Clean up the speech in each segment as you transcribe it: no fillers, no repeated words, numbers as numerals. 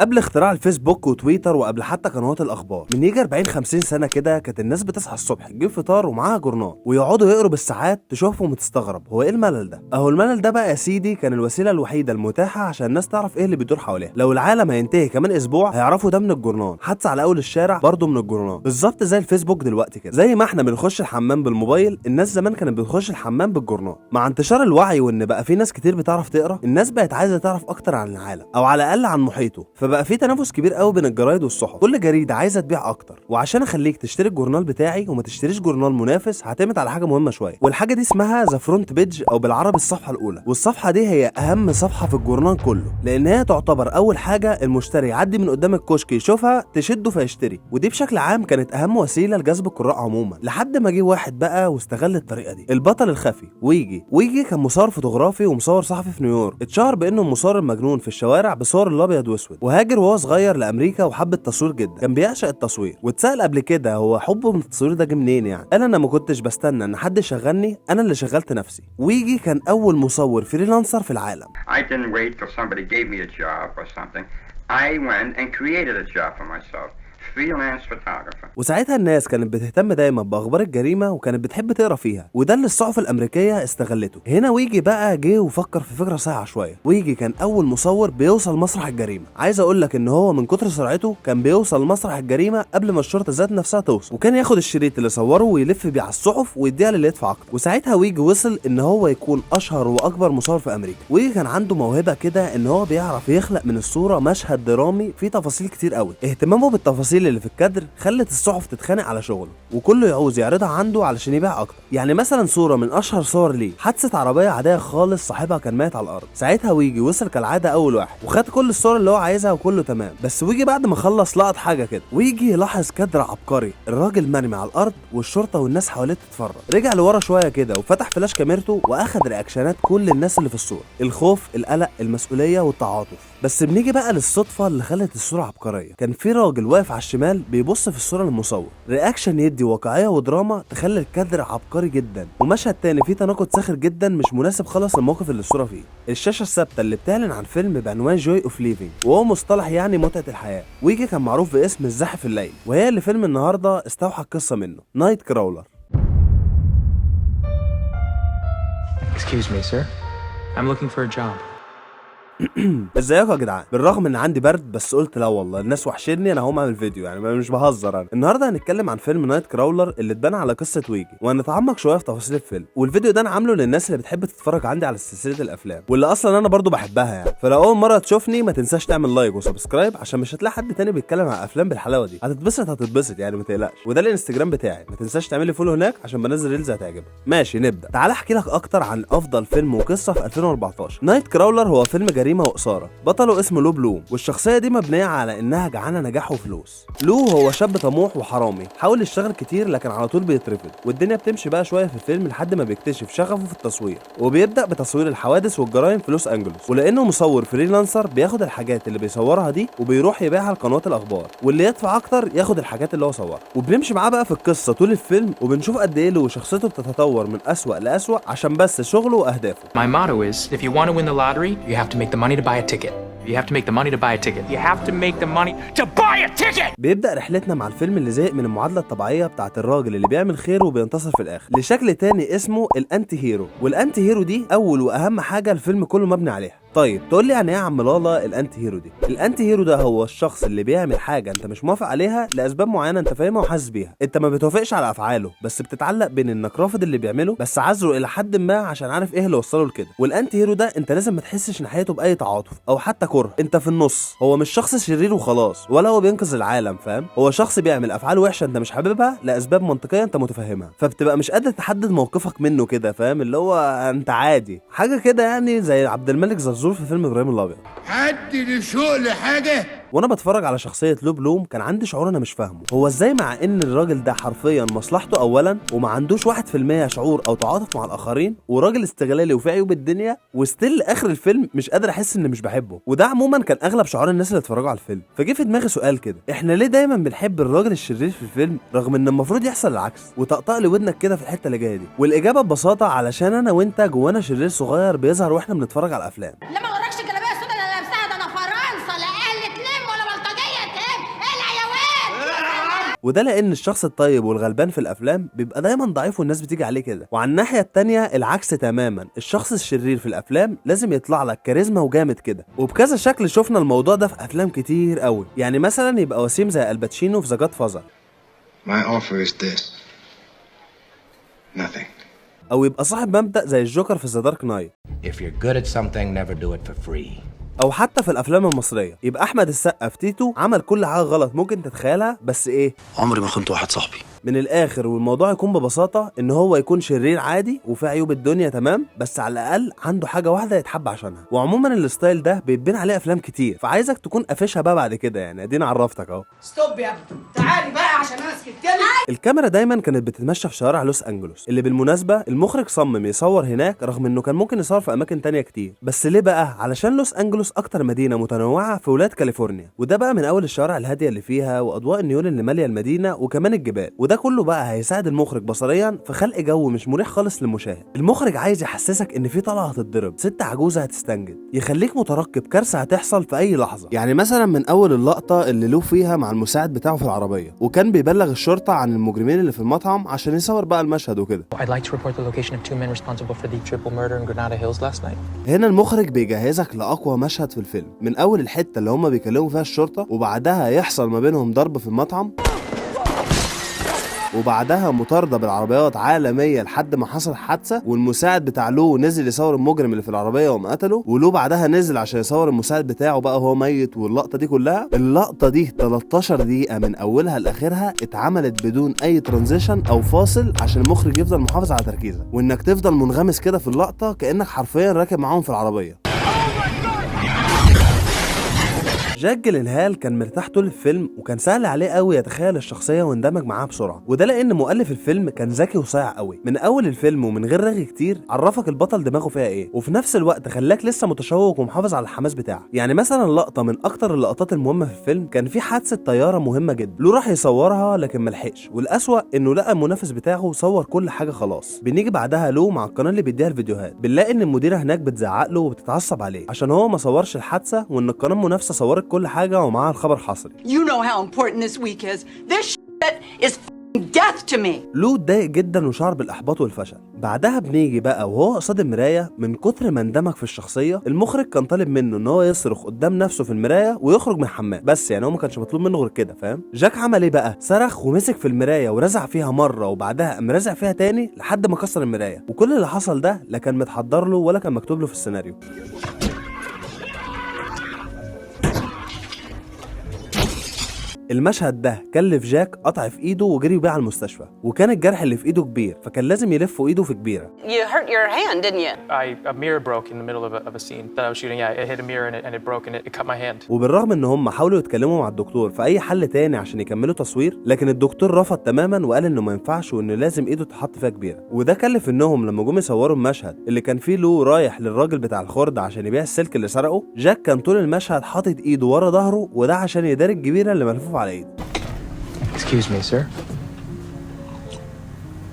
قبل اختراع الفيسبوك وتويتر وقبل حتى قنوات الاخبار من يجي 40 50 سنه كده، كانت الناس بتصحى الصبح تجيب فطار ومعاها جورنال ويقعدوا يقروا بالساعات. تشوفهم وتستغرب هو ايه الملل ده. اهو الملل ده بقى يا سيدي كان الوسيله الوحيده المتاحه عشان الناس تعرف ايه اللي بيدور حواليها. لو العالم هينتهي كمان اسبوع هيعرفوا ده من الجورنال، حتى على اول الشارع برضه من الجورنال، بالظبط زي الفيسبوك دلوقتي كده. زي ما احنا بنخش الحمام بالموبايل، الناس زمان كانت بتخش الحمام بالجورنال. مع انتشار الوعي وان بقى في ناس كتير بتعرف تقرا، الناس بقت عايزه تعرف اكتر عن العالم او على الاقل عن محيطه، فبقى في تنافس كبير قوي بين الجرايد والصحف. كل جريده عايزه تبيع اكتر، وعشان اخليك تشتري الجورنال بتاعي وما تشتريش جورنال منافس هعتمد على حاجه مهمه شويه، والحاجه دي اسمها ذا فرونت بيج او بالعربي الصفحه الاولى. والصفحه دي هي اهم صفحه في الجورنال كله، لان هي تعتبر اول حاجه المشتري يعدي من قدام الكشك يشوفها تشده فيشتري. ودي بشكل عام كانت اهم وسيله لجذب القراء عموما، لحد ما جه واحد بقى واستغل الطريقه دي، البطل الخفي ويجي كان مصور فوتوغرافي ومصور صحفي في نيويورك. اتشهر بانه المصور المجنون في الشوارع بصور الابيض واسود، وهاجر وهو صغير لامريكا وحب التصوير جدا، كان بيعشق التصوير. واتسال قبل كده هو حبه من التصوير ده جه منين يعني، قال انا ما كنتش بستنى ان حد يشغلني، انا اللي شغلت نفسي. ويجي كان اول مصور فريلانسر في العالم. I didn't wait till somebody gave me a job or something. I went and created a job for myself. Freelance photographer. وساعتها الناس كانت بتهتم دايما باخبار الجريمه وكانت بتحب تقرا فيها، وده اللي الصحف الامريكيه استغلته. هنا ويجي بقى جه وفكر في فكره صايعه شويه. ويجي كان اول مصور بيوصل مسرح الجريمه. عايز اقول لك ان هو من كتر سرعته كان بيوصل مسرح الجريمه قبل ما الشرطه ذات نفسها توصل، وكان ياخد الشريط اللي صوره ويلف بيه على الصحف ويديها للي يدفع اكتر. وساعتها ويجي وصل ان هو يكون اشهر واكبر مصور في امريكا. ويجي كان عنده موهبه كده ان هو بيعرف يخلق من الصوره مشهد درامي فيه تفاصيل كتير قوي. اهتمامه بالتفاصيل اللي في الكادر خلت الصحف تتخانق على شغله، وكله يعوز يعرضها عنده علشان يبيع اكتر. يعني مثلا صوره من اشهر صور ليه حادثه عربيه عاديه خالص صاحبها كان مات على الارض. ساعتها ويجي وصل كالعاده اول واحد وخد كل الصور اللي هو عايزها وكله تمام. بس ويجي بعد ما خلص لقط حاجه كده. ويجي لاحظ كادر عبقري، الراجل مرمي على الارض والشرطه والناس حواليه تتفرج. رجع لورا شويه كده وفتح فلاش كاميرته واخد رياكشنات كل الناس اللي في الصوره، الخوف، القلق، المسؤوليه والتعاطف. بس بنيجي بقى للصدفه اللي خلت الصوره عبقريه. كان في راجل واقف على الشمال بيبص في الصوره للمصور، رياكشن يدي واقعيه ودراما تخلي الكادر عبقري جدا. ومشهد تاني فيه تناقض ساخر جدا مش مناسب خالص للموقف اللي الصوره فيه، الشاشه الثابته اللي بتعلن عن فيلم بعنوان جوي اوف ليفينج، وهو مصطلح يعني متعه الحياه. ويجي كان معروف باسم الزاحف الليلي، وهي اللي فيلم النهارده استوحى القصه منه، نايت كراولر. Excuse me, sir. I'm looking for a job. ازيكم يا جدعان؟ بالرغم ان عندي برد بس قلت لا والله الناس وحشتني، انا هقوم اعمل فيديو، يعني مش بهزر. انا النهارده هنتكلم عن فيلم نايت كراولر اللي اتبنى على قصه ويجي، وهنتعمق شويه في تفاصيل الفيلم. والفيديو ده انا عامله للناس اللي بتحب تتفرج عندي على سلسله الافلام، واللي اصلا انا برضو بحبها يعني. فلو اول مره تشوفني ما تنساش تعمل لايك وسبسكرايب، عشان مش هتلاقي حد تاني بيتكلم عن افلام بالحلاوه دي. هتتبسط يعني، ما تقلقش. وده الانستجرام بتاعي، ما تنساش تعمل لي فولو هناك عشان بنزل ريلز هتعجبك. ماشي نبدا. تعال احكي لك اكتر عن افضل فيلم وقصه في 2014. نايت كراولر هو فيلم جريمه واثاره، بطله اسمه لو بلوم، والشخصيه دي مبنيه على انها جعانه نجاح وفلوس. لو هو شاب طموح وحرامي، حاول يشتغل كتير لكن على طول بيترفض. والدنيا بتمشي بقى شويه في الفيلم لحد ما بيكتشف شغفه في التصوير، وبيبدا بتصوير الحوادث والجرائم في لوس انجلوس. ولانه مصور فريلانسر بياخد الحاجات اللي بيصورها دي وبيروح يبيعها لقنوات الاخبار، واللي يدفع اكتر ياخد الحاجات اللي هو صورها. وبنمشي معاه بقى في القصه طول الفيلم، وبنشوف قد ايه له شخصيته بتتطور من اسوأ لاسوأ عشان بس شغله واهدافه. My motto is, if you want to win the lottery, you have to make the money to buy a ticket. You have to make the money to buy a ticket. You have to make the money to buy a ticket. بيبدأ رحلتنا مع الفيلم اللي زهق من المعادلة الطبيعية بتاعت الراجل اللي بيعمل خير وبينتصر في الآخر لشكل تاني اسمه الأنتي هيرو. والأنتي هيرو دي أول وأهم حاجة الفيلم كله مبني عليها. طيب تقول لي يعني ايه يا عم لالا الانتي هيرو دي؟ الانتي هيرو ده هو الشخص اللي بيعمل حاجه انت مش موافق عليها لاسباب معينه انت فاهمها وحاسس بيها. انت ما بتوافقش على افعاله، بس بتتعلق بين انك رافض اللي بيعمله بس عذره الى حد ما عشان عارف ايه اللي وصله لكده. والانتي هيرو ده انت لازم ما تحسش ناحيته باي تعاطف او حتى كره، انت في النص. هو مش شخص شرير وخلاص، ولا هو بينقذ العالم، فاهم؟ هو شخص بيعمل افعال وحشه انت مش حاببها لاسباب منطقيه انت متفهمها، فبتبقى مش قادر تحدد موقفك منه كده، فاهم؟ اللي هو انت عادي حاجه كده، يعني زي عبد الملك زرزور في فيلم ابراهيم الابيض. حد لشوق لحاجه. وانا بتفرج على شخصيه لو بلوم كان عندي شعور انا مش فاهمه، هو ازاي مع ان الراجل ده حرفيا مصلحته اولا وما عندوش 1% شعور او تعاطف مع الاخرين، وراجل استغلالي وفي عيوب الدنيا، وستيل اخر الفيلم مش قادر احس اني مش بحبه. وده عموما كان اغلب شعور الناس اللي اتفرجوا على الفيلم. فجه في دماغي سؤال كده، احنا ليه دايما بنحب الراجل الشرير في الفيلم رغم ان المفروض يحصل العكس؟ وطقطق لي ودنك كده في الحته اللي جايه دي. والاجابه ببساطه علشان انا وانت جوانا شرير صغير بيظهر واحنا بنتفرج على الافلام. لا ما وراكش الجلابيه السودا اللي لابساها، ده انا فرنسا لا اهل تلم وده لان الشخص الطيب والغلبان في الافلام بيبقى دايما ضعيف والناس بتيجي عليه كده، وعلى الناحيه التانيه العكس تماما، الشخص الشرير في الافلام لازم يطلع لك كاريزما وجامد كده. وبكذا شكل شفنا الموضوع ده في افلام كتير قوي، يعني مثلا يبقى وسيم زي الباتشينو في ذا جاد فازر. My offer is this. Nothing. او يبقى صاحب مبدأ زي الجوكر في ذا دارك نايت. If you're good at something, never do it for free. او حتى في الافلام المصريه يبقى احمد السقا في تيتو عمل كل حاجه غلط ممكن تتخيلها، بس ايه، عمري ما خنت واحد صاحبي. من الاخر والموضوع يكون ببساطه ان هو يكون شرير عادي وفي عيوب الدنيا تمام، بس على الاقل عنده حاجه واحده يتحب عشانها. وعموما الستايل ده بيتبني عليه افلام كتير، فعايزك تكون قافشها بقى بعد كده، يعني ادينا عرفتك اهو. ستوب يا ابني، تعالي بقى عشان انا سكتلك. الكاميرا دايما كانت بتتمشى في شوارع لوس انجلوس، اللي بالمناسبه المخرج صمم يصور هناك رغم انه كان ممكن يصور في اماكن تانية كتير. بس ليه بقى؟ علشان لوس انجلوس اكتر مدينه متنوعه في ولايه كاليفورنيا، وده بقى من اول الشوارع الهاديه اللي فيها واضواء النيون اللي ماليه المدينه وكمان الجبال، وده كله بقى هيساعد المخرج بصريا في خلق جو مش مريح خالص للمشاهد. المخرج عايز يحسسك ان في طلعه هتتضرب، ست عجوزه هتستنجد، يخليك مترقب كارثه هتحصل في اي لحظه. يعني مثلا من اول اللقطه اللي له فيها مع المساعد بتاعه في العربيه وكان بيبلغ الشرطه عن المجرمين اللي في المطعم عشان يصور بقى المشهد وكده. I'd like to report the location of 2 men responsible for the triple murder in Granada Hills last night. هنا المخرج بيجهزك لاقوى مشهد في الفيلم، من اول الحته اللي هم بيكلموا فيها الشرطه وبعدها يحصل ما بينهم ضرب في المطعم، وبعدها مطاردة بالعربيات عالمية لحد ما حصل حادثة والمساعد بتاع لو نزل يصور المجرم اللي في العربية وقام قتله، ولو بعدها نزل عشان يصور المساعد بتاعه بقى وهو ميت. واللقطة دي كلها، اللقطة دي 13 دقيقة من أولها لآخرها اتعملت بدون أي ترانزيشن أو فاصل عشان المخرج يفضل محافظ على تركيزه وإنك تفضل منغمس كده في اللقطة كأنك حرفيا راكب معاهم في العربية. جاك جيلنهال كان مرتاح طول الفيلم وكان سهل عليه قوي يتخيل الشخصيه واندمج معاها بسرعه، وده لان مؤلف الفيلم كان ذكي وصايع قوي. من اول الفيلم ومن غير رغي كتير عرفك البطل دماغه فيها ايه، وفي نفس الوقت خلاك لسه متشوق ومحافظ على الحماس بتاعك. يعني مثلا لقطه من اكتر اللقطات المهمه في الفيلم كان في حادثه طياره مهمه جدا، لو راح يصورها لكن ملحقش، والاسوأ انه لقى المنافس بتاعه صور كل حاجه خلاص. بنيجي بعدها لو مع القناه اللي بيديها الفيديوهات، بنلاقي ان المديره هناك بتزعق له وبتتعصب عليه عشان هو ما صورش الحادثه، وان القناه المنافسه صورت كل حاجه ومعاها الخبر حصري. You know how important this week is. This shit is death to me. لو اتضايق جدا وشعر بالاحباط والفشل. بعدها بنيجي بقى وهو قصاد المرايه، من كتر ما اندمج في الشخصيه المخرج كان طالب منه ان هو يصرخ قدام نفسه في المرايه ويخرج من الحمام، بس يعني هو ما كانش مطلوب منه غير كده، فاهم؟ جاك عمل ايه بقى؟ صرخ ومسك في المرايه ورزع فيها مره وبعدها قام رزع فيها تاني لحد ما كسر المرايه، وكل اللي حصل ده لا كان متحضر له ولا كان مكتوب له في السيناريو. المشهد ده كلف جاك قطع في ايده وجري بيه على المستشفى، وكان الجرح اللي في ايده كبير فكان لازم يلف ايده في كبيره. You hurt your hand, didn't you? A mirror broke in the middle of a scene that I was shooting. Yeah, it hit a mirror and it broke and it cut my hand. وبالرغم ان هم حاولوا يتكلموا مع الدكتور في اي حل تاني عشان يكملوا تصوير، لكن الدكتور رفض تماما وقال انه ما ينفعش وانه لازم ايده تتحط فيها كبيره. وده كلف انهم لما جم يصوروا المشهد اللي كان فيه لو رايح للراجل بتاع الخرد عشان يبيع السلك اللي سرقه، جاك كان طول المشهد حاطط ايده ورا ظهره، وده عشان يداري الكبيره اللي ملفوفه على ايده. Excuse me, sir.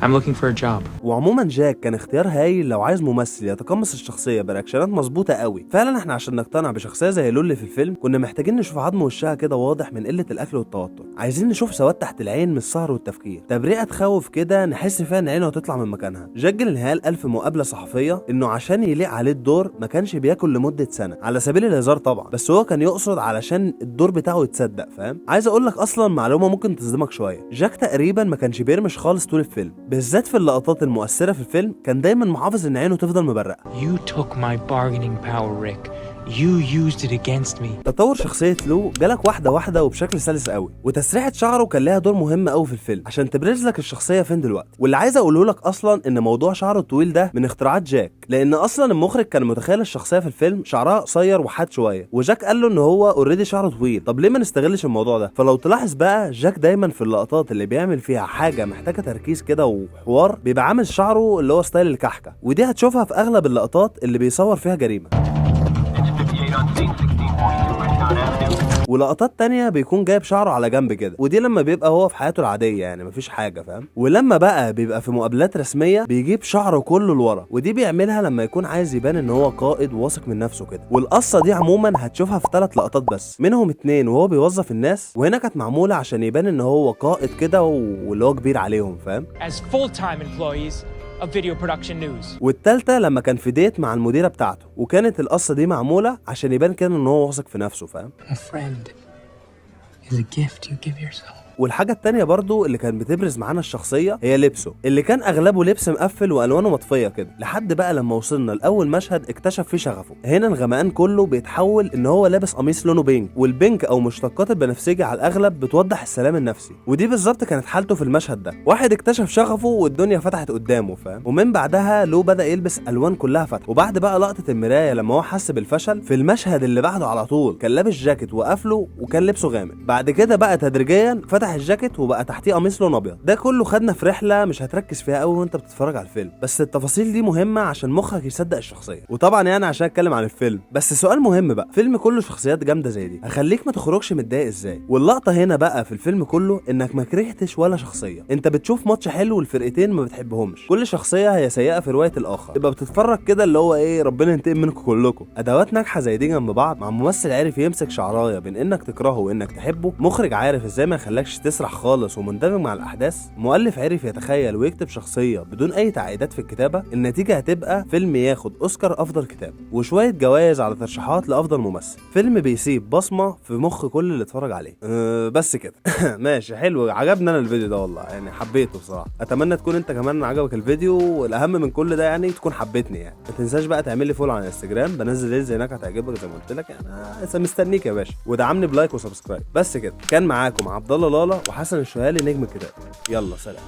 I'm looking for a job. وعموما جاك كان اختيار هايل لو عايز ممثل يتقمص الشخصيه برياكشنات مظبوطه قوي. فعلا احنا عشان نقتنع بشخصيه زي لولي في الفيلم كنا محتاجين نشوف عظم وشها كده واضح من قله الاكل والتوتر، عايزين نشوف سواد تحت العين من السهر والتفكير، تبريئه تخوف كده نحس فيها ان عينه هتطلع من مكانها. جاك جيلنهال قال في مقابله صحفيه انه عشان يليق عليه الدور ما كانش بياكل لمده سنه، على سبيل الهزار طبعا، بس هو كان يقصد علشان الدور بتاعه يتصدق، فاهم؟ عايز اقول لك اصلا معلومه ممكن تصدمك شويه، جاك تقريبا ما كانش بيرمش خالص طول الفيلم، بالذات في اللقطات المؤثرة في الفيلم كان دايما محافظ ان عينه تفضل مبرقة. You took my bargaining power, Rick. You used it against me. تطور شخصية لو جالك واحدة واحدة وبشكل سلس قوي، وتسريحة شعره كان لها دور مهم قوي في الفيلم عشان تبرز لك الشخصية فين دلوقتي. واللي عايز اقوله لك اصلا ان موضوع شعره الطويل ده من اختراعات جاك، لان اصلا المخرج كان متخيل الشخصية في الفيلم شعرها قصير وحاد شوية، وجاك قال له ان هو اوريدي شعره طويل، طب ليه ما نستغلش الموضوع ده؟ فلو تلاحظ بقى جاك دايما في اللقطات اللي بيعمل فيها حاجة محتاجة تركيز كده وحوار بيبقى عامل شعره اللي هو ستايل الكحكة، ودي هتشوفها في اغلب اللقطات اللي بيصور فيها جريمة. ولقطات تانية بيكون جايب شعره على جنب كده، ودي لما بيبقى هو في حياته العاديه يعني مفيش حاجه فاهم. ولما بقى بيبقى في مقابلات رسميه بيجيب شعره كله لورا، ودي بيعملها لما يكون عايز يبان ان هو قائد واثق من نفسه كده. والقصه دي عموما هتشوفها في 3 لقطات بس، منهم 2 وهو بيوظف الناس، وهنا كانت معموله عشان يبان ان هو قائد كده واللي هو كبير عليهم فاهم، as full-time employees of Video Production News. والتالتة لما كان في ديت مع المديرة بتاعته، وكانت القصة دي معمولة عشان يبان كده ان هو واثق في نفسه فاهم. A friend is a gift you give yourself. والحاجة التانية برضو اللي كانت بتبرز معانا الشخصية هي لبسه، اللي كان اغلبه لبس مقفل والوانه مطفية كده، لحد بقى لما وصلنا لاول مشهد اكتشف فيه شغفه. هنا الغمقان كله بيتحول ان هو لابس قميص لونه بينك، والبينك او مشتقات البنفسجي على الاغلب بتوضح السلام النفسي، ودي بالظبط كانت حالته في المشهد ده. واحد اكتشف شغفه والدنيا فتحت قدامه فاهم. ومن بعدها لو بدأ يلبس الوان كلها فتح. وبعد بقى لقطة المراية لما هو حس بالفشل، في المشهد اللي بعده على طول كان لابس جاكيت وقفله وكان لبسه غامق. بعد كده بقى تدريجيا فتح الجاكيت وبقى تحتيه قميص لون ابيض. ده كله خدنا في رحله مش هتركز فيها قوي وانت بتتفرج على الفيلم، بس التفاصيل دي مهمه عشان مخك يصدق الشخصيه، وطبعا يعني عشان اتكلم عن الفيلم. بس سؤال مهم بقى، فيلم كله شخصيات جامده زي دي هخليك ما تخرجش متضايق ازاي؟ واللقطه هنا بقى في الفيلم كله انك ما كرهتش ولا شخصيه. انت بتشوف ماتش حلو والفرقتين ما بتحبهمش، كل شخصيه هي سيئه في روايه الاخر، تبقى بتتفرج كده اللي هو ايه ربنا ينتقم منكم كلكم. ادوات ناجحه زي دي جنب بعض مع ممثل عارف يمسك شعرايه بين انك تكرهه وانك تحبه، مخرج عارف ازاي ما يخليكش تسرح خالص ومندمج مع الاحداث، مؤلف عرف يتخيل ويكتب شخصيه بدون اي تعقيدات في الكتابه، النتيجه هتبقى فيلم ياخد اوسكار افضل كتاب وشويه جوائز على ترشيحات لافضل ممثل. فيلم بيسيب بصمه في مخ كل اللي اتفرج عليه. بس كده. ماشي حلو، عجبني انا الفيديو ده والله يعني حبيته بصراحه. اتمنى تكون انت كمان عجبك الفيديو، والاهم من كل ده يعني تكون حبيتني يعني. ما تنساش بقى تعمل لي فولو على الانستجرام، بنزل ريلز هناك هتعجبك زي ما قلت لك يعني. انا مستنيك يا باشا، ودعمني بلايك وسبسكرايب. بس كده، كان معاكم عبد الله لالا وحسن الشهالي نجم الكتاب. يلا سلام.